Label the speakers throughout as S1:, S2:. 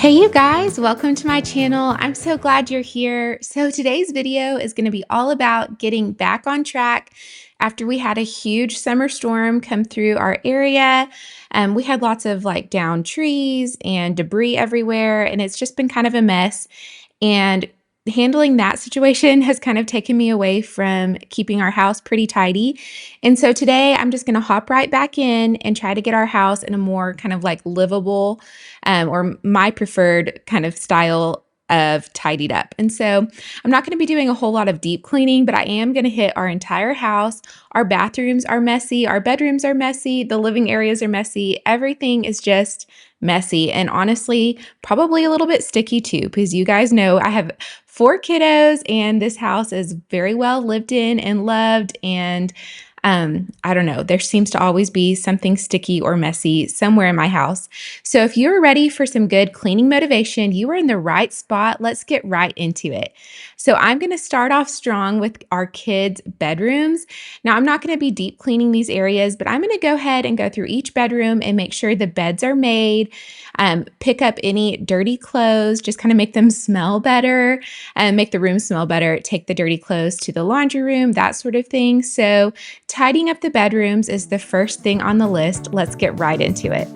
S1: Hey you guys, welcome to my channel. I'm so glad you're here. So today's video is going to be all about getting back on track after we had a huge summer storm come through our area. We had lots of down trees and debris everywhere, and it's just been kind of a mess. And handling that situation has kind of taken me away from keeping our house pretty tidy. And so today I'm just going to hop right back in and try to get our house in a more kind of livable or my preferred kind of style of tidied up. And so I'm not going to be doing a whole lot of deep cleaning, but I am going to hit our entire house. Our bathrooms are messy, our bedrooms are messy, the living areas are messy. Everything is just messy and honestly, probably a little bit sticky too, because you guys know I have 4 kiddos and this house is very well lived in and loved. And I don't know, there seems to always be something sticky or messy somewhere in my house. So if you're ready for some good cleaning motivation, you are in the right spot. Let's get right into it. So I'm going to start off strong with our kids' bedrooms. Now, I'm not going to be deep cleaning these areas, but I'm going to go ahead and go through each bedroom and make sure the beds are made, pick up any dirty clothes, just kind of make them smell better, and make the room smell better, take the dirty clothes to the laundry room, that sort of thing. So tidying up the bedrooms is the first thing on the list. Let's get right into it.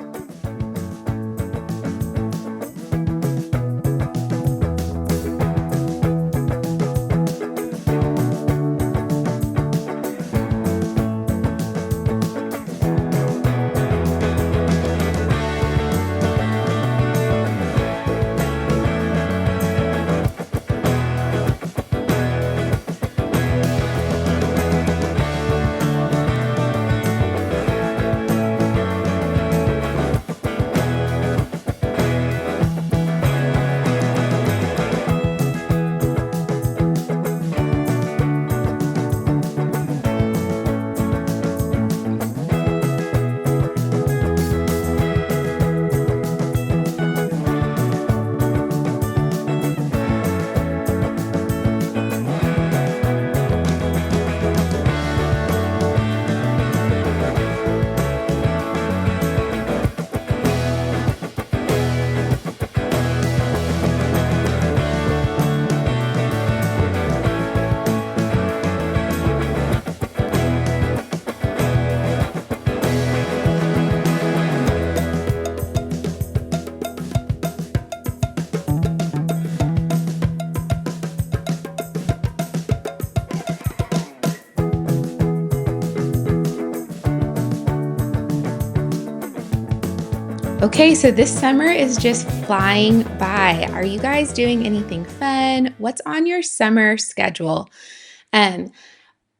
S1: Okay, so this summer is just flying by. Are you guys doing anything fun? What's on your summer schedule? Um,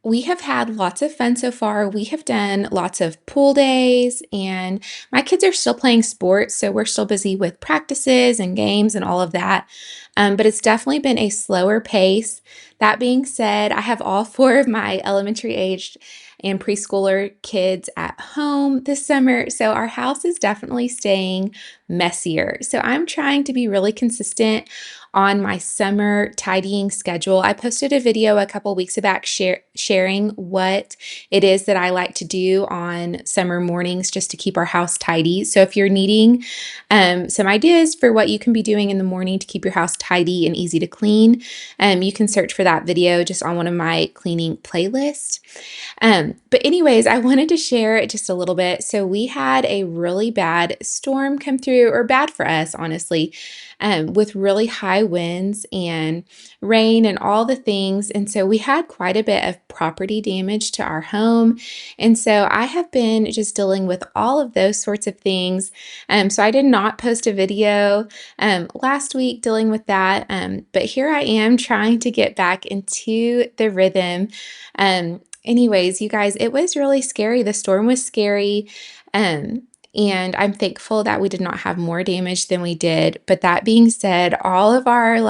S1: we have had lots of fun so far. We have done lots of pool days, and my kids are still playing sports, so we're still busy with practices and games and all of that. But it's definitely been a slower pace. That being said, I have all 4 of my elementary aged and preschooler kids at home this summer, so our house is definitely staying messier. So I'm trying to be really consistent on my summer tidying schedule. I posted a video a couple weeks back sharing what it is that I like to do on summer mornings just to keep our house tidy. So if you're needing some ideas for what you can be doing in the morning to keep your house tidy and easy to clean, you can search for that video just on one of my cleaning playlists. But anyways, I wanted to share just a little bit. So we had a really bad storm come through, or bad for us, honestly, with really high winds and rain and all the things. And so we had quite a bit of property damage to our home. And so I have been just dealing with all of those sorts of things. So I did not post a video last week dealing with that. But here I am trying to get back into the rhythm. Anyways, you guys, it was really scary. The storm was scary. And I'm thankful that we did not have more damage than we did. But that being said, all of our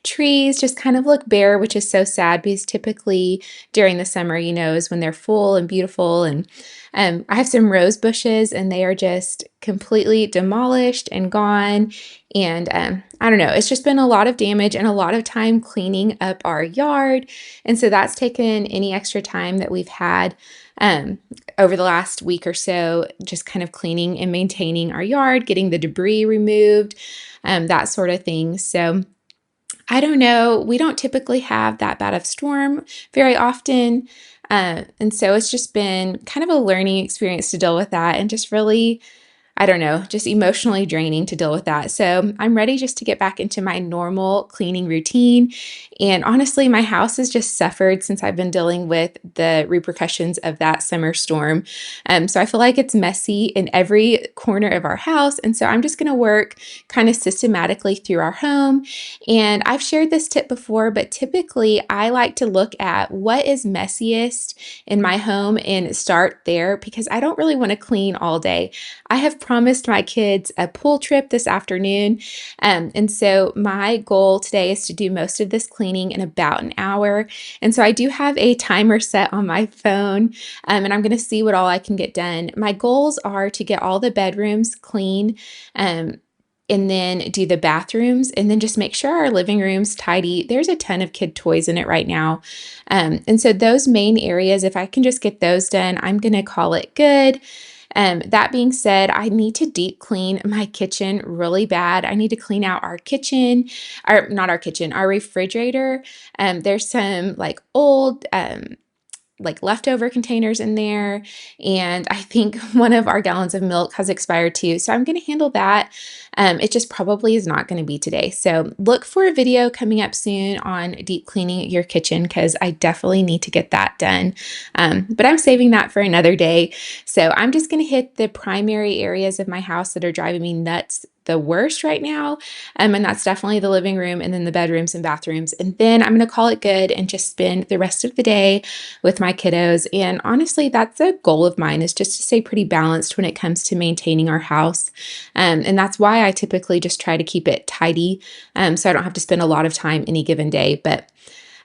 S1: trees just kind of look bare, which is so sad because typically during the summer, is when they're full and beautiful. And I have some rose bushes and they are just completely demolished and gone. And I don't know, it's just been a lot of damage and a lot of time cleaning up our yard. And so that's taken any extra time that we've had um, over the last week or so, just kind of cleaning and maintaining our yard, getting the debris removed, that sort of thing. So I don't know. We don't typically have that bad of storm very often. And so it's just been kind of a learning experience to deal with that and just really I don't know, just emotionally draining to deal with that. So I'm ready just to get back into my normal cleaning routine. And honestly, my house has just suffered since I've been dealing with the repercussions of that summer storm. So I feel like it's messy in every corner of our house. And so I'm just going to work kind of systematically through our home. And I've shared this tip before, but typically I like to look at what is messiest in my home and start there because I don't really want to clean all day. I have promised my kids a pool trip this afternoon. And so my goal today is to do most of this cleaning in about an hour. And so I do have a timer set on my phone, and I'm going to see what all I can get done. My goals are to get all the bedrooms clean. And then do the bathrooms and then just make sure our living room's tidy. There's a ton of kid toys in it right now. And so those main areas, if I can just get those done, I'm going to call it good. That being said, I need to deep clean my kitchen really bad. I need to clean out our kitchen, or not our kitchen, our refrigerator. There's some like old, like leftover containers in there. And I think one of our gallons of milk has expired too. So I'm going to handle that. It just probably is not going to be today. So look for a video coming up soon on deep cleaning your kitchen because I definitely need to get that done. But I'm saving that for another day. So I'm just going to hit the primary areas of my house that are driving me nuts the worst right now. And that's definitely the living room and then the bedrooms and bathrooms. And then I'm going to call it good and just spend the rest of the day with my kiddos. And honestly, that's a goal of mine is just to stay pretty balanced when it comes to maintaining our house. And that's why I typically just try to keep it tidy. So I don't have to spend a lot of time any given day, but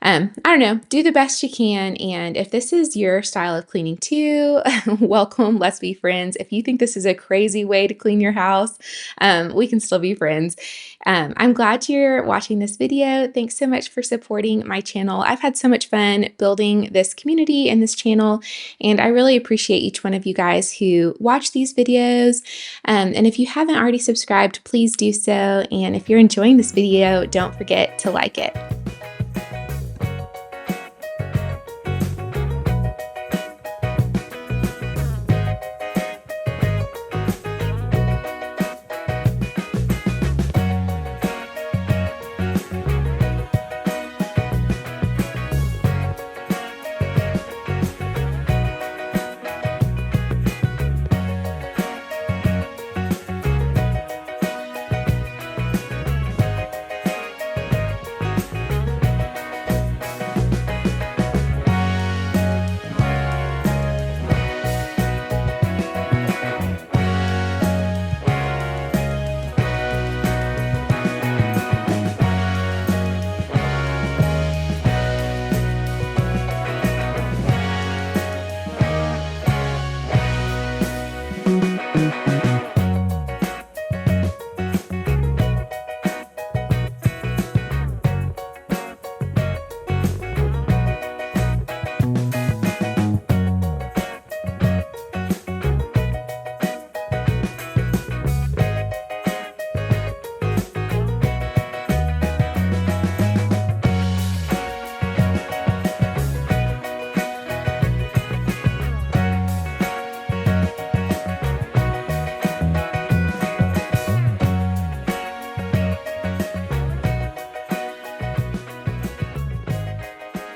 S1: I don't know, do the best you can. And if this is your style of cleaning too, welcome, let's be friends. If you think this is a crazy way to clean your house, we can still be friends. I'm glad you're watching this video. Thanks so much for supporting my channel. I've had so much fun building this community and this channel, and I really appreciate each one of you guys who watch these videos. And if you haven't already subscribed, please do so. And if you're enjoying this video, don't forget to like it.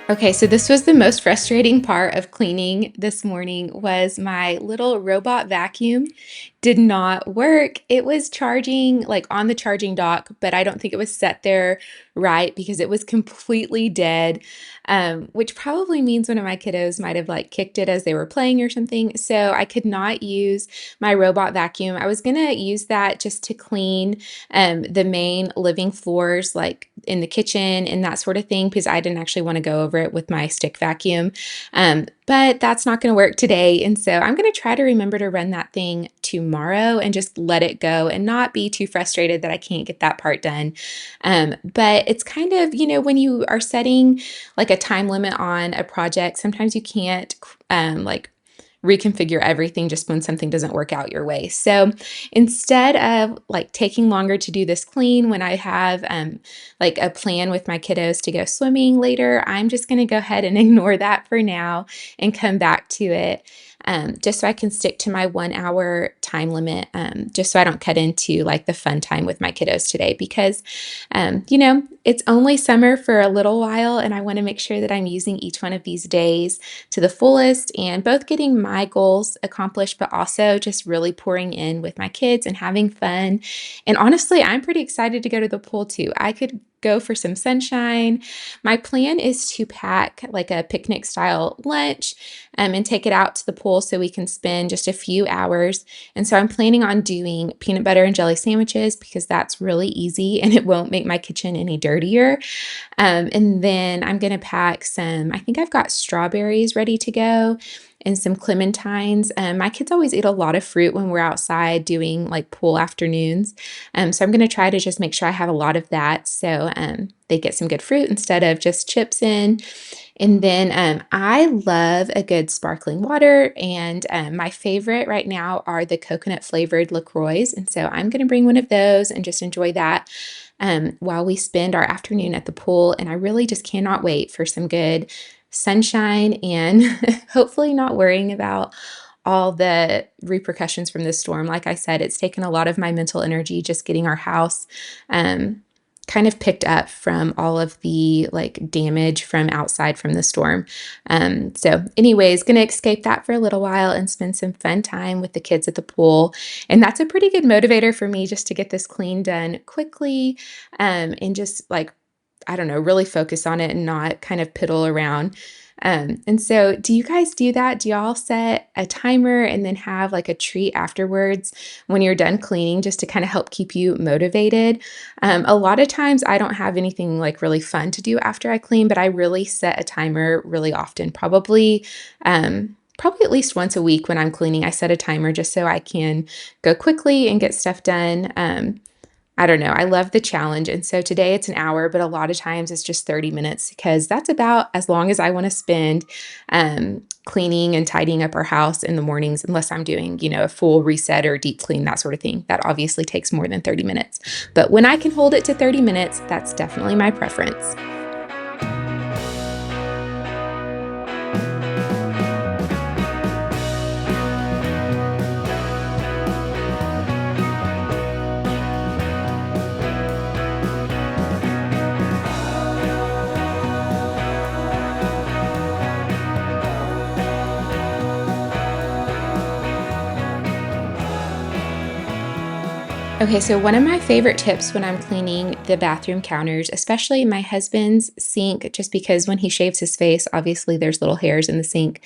S1: Okay, so this was the most frustrating part of cleaning this morning was my little robot vacuum did not work. It was charging like on the charging dock, but I don't think it was set there right because it was completely dead, which probably means one of my kiddos might have like kicked it as they were playing or something. So I could not use my robot vacuum. I was gonna use that just to clean the main living floors, like in the kitchen and that sort of thing, because I didn't actually want to go over it with my stick vacuum. But that's not going to work today. And so I'm going to try to remember to run that thing tomorrow and just let it go and not be too frustrated that I can't get that part done. But it's kind of, when you are setting like a time limit on a project, sometimes you can't like reconfigure everything just when something doesn't work out your way. So instead of like taking longer to do this clean when I have like a plan with my kiddos to go swimming later, I'm just going to go ahead and ignore that for now and come back to it. Just so I can stick to my 1 hour time limit, just so I don't cut into like the fun time with my kiddos today because, it's only summer for a little while and I want to make sure that I'm using each one of these days to the fullest and both getting my goals accomplished, but also just really pouring in with my kids and having fun. And honestly, I'm pretty excited to go to the pool too. I could go for some sunshine. My plan is to pack like a picnic style lunch and take it out to the pool so we can spend just a few hours. And so I'm planning on doing peanut butter and jelly sandwiches because that's really easy and it won't make my kitchen any dirtier. And then I'm going to pack I think I've got strawberries ready to go and some clementines. My kids always eat a lot of fruit when we're outside doing like pool afternoons. So I'm going to try to just make sure I have a lot of that so they get some good fruit instead of just chips in. And then I love a good sparkling water, and my favorite right now are the coconut flavored LaCroix. And so I'm going to bring one of those and just enjoy that while we spend our afternoon at the pool. And I really just cannot wait for some good sunshine and hopefully not worrying about all the repercussions from this storm. Like I said, it's taken a lot of my mental energy just getting our house kind of picked up from all of the like damage from outside from the storm. So anyways, gonna escape that for a little while and spend some fun time with the kids at the pool. And that's a pretty good motivator for me just to get this clean done quickly and just like, I don't know, really focus on it and not kind of piddle around. And so do you guys do that? Do y'all set a timer and then have like a treat afterwards when you're done cleaning just to kind of help keep you motivated? A lot of times I don't have anything like really fun to do after I clean, but I really set a timer really often, probably at least once a week when I'm cleaning. I set a timer just so I can go quickly and get stuff done. I don't know. I love the challenge. And so today it's an hour, but a lot of times it's just 30 minutes because that's about as long as I want to spend cleaning and tidying up our house in the mornings, unless I'm doing, a full reset or deep clean, that sort of thing. That obviously takes more than 30 minutes. But when I can hold it to 30 minutes, that's definitely my preference. Okay, so one of my favorite tips when I'm cleaning the bathroom counters, especially my husband's sink, just because when he shaves his face, obviously there's little hairs in the sink,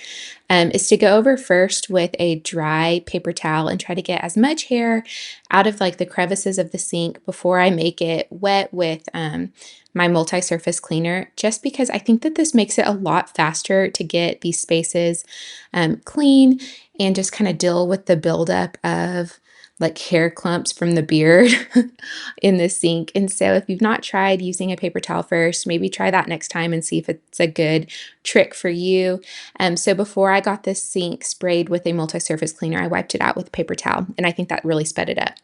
S1: is to go over first with a dry paper towel and try to get as much hair out of like the crevices of the sink before I make it wet with my multi-surface cleaner, just because I think that this makes it a lot faster to get these spaces clean and just kind of deal with the buildup of like hair clumps from the beard in the sink. And so if you've not tried using a paper towel first, maybe try that next time and see if it's a good trick for you. So before I got this sink sprayed with a multi-surface cleaner, I wiped it out with a paper towel, and I think that really sped it up.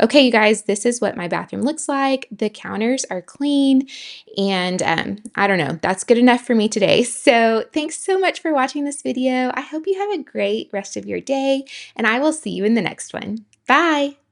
S1: Okay, you guys, this is what my bathroom looks like. The counters are clean, and I don't know, that's good enough for me today. So thanks so much for watching this video. I hope you have a great rest of your day, and I will see you in the next one. Bye.